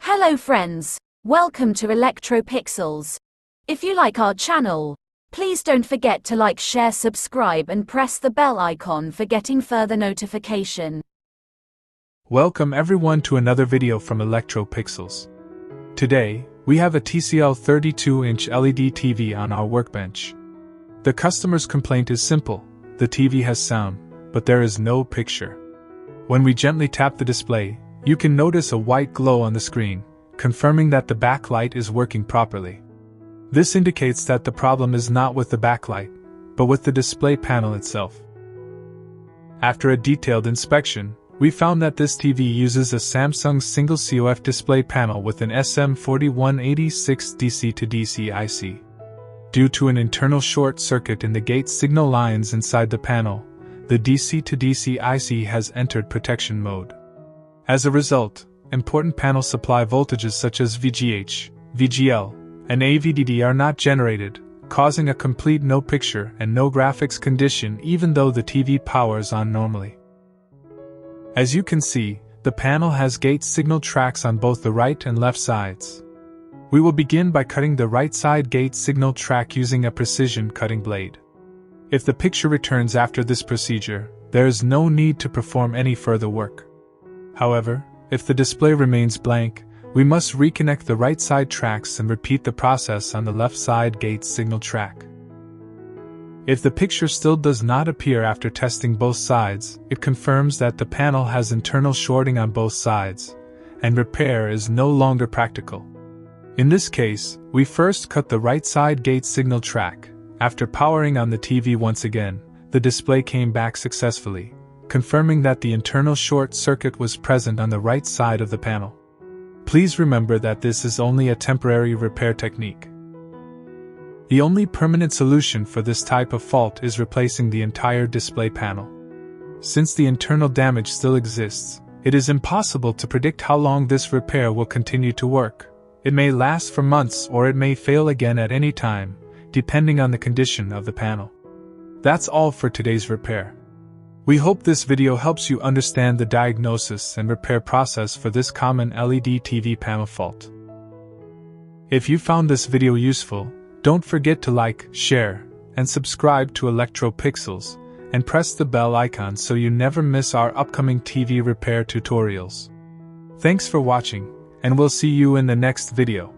Hello friends, welcome to ElectroPixels. If you like our channel, please don't forget to like, share, subscribe and press the bell icon for getting further notification. Welcome everyone to another video from ElectroPixels. Today, we have a TCL 32-inch LED TV on our workbench. The customer's complaint is simple: the TV has sound, but there is no picture. When we gently tap the display, you can notice a white glow on the screen, confirming that the backlight is working properly. This indicates that the problem is not with the backlight, but with the display panel itself. After a detailed inspection, we found that this TV uses a Samsung single COF display panel with an SM4186 Dc to Dc IC. Due to an internal short circuit in the gate signal lines inside the panel, the Dc to Dc IC has entered protection mode. As a result, important panel supply voltages such as VGH, VGL, and avdd are not generated, causing a complete no picture and no graphics condition even though the TV powers on normally. As you can see, the panel has gate signal tracks on both the right and left sides. We will begin by cutting the right side gate signal track using a precision cutting blade. If the picture returns after this procedure, there is no need to perform any further work. However, if the display remains blank, we must reconnect the right side tracks and repeat the process on the left side gate signal track. If the picture still does not appear after testing both sides, it confirms that the panel has internal shorting on both sides, and repair is no longer practical. In this case, we first cut the right side gate signal track. After powering on the TV once again, the display came back successfully, confirming that the internal short circuit was present on the right side of the panel. Please remember that this is only a temporary repair technique. The only permanent solution for this type of fault is replacing the entire display panel. Since the internal damage still exists, it is impossible to predict how long this repair will continue to work. It may last for months or it may fail again at any time, depending on the condition of the panel. That's all for today's repair. We hope this video helps you understand the diagnosis and repair process for this common LED TV panel fault. If you found this video useful, don't forget to like, share, and subscribe to ElectroPixels, and press the bell icon so you never miss our upcoming TV repair tutorials. Thanks for watching, and we'll see you in the next video.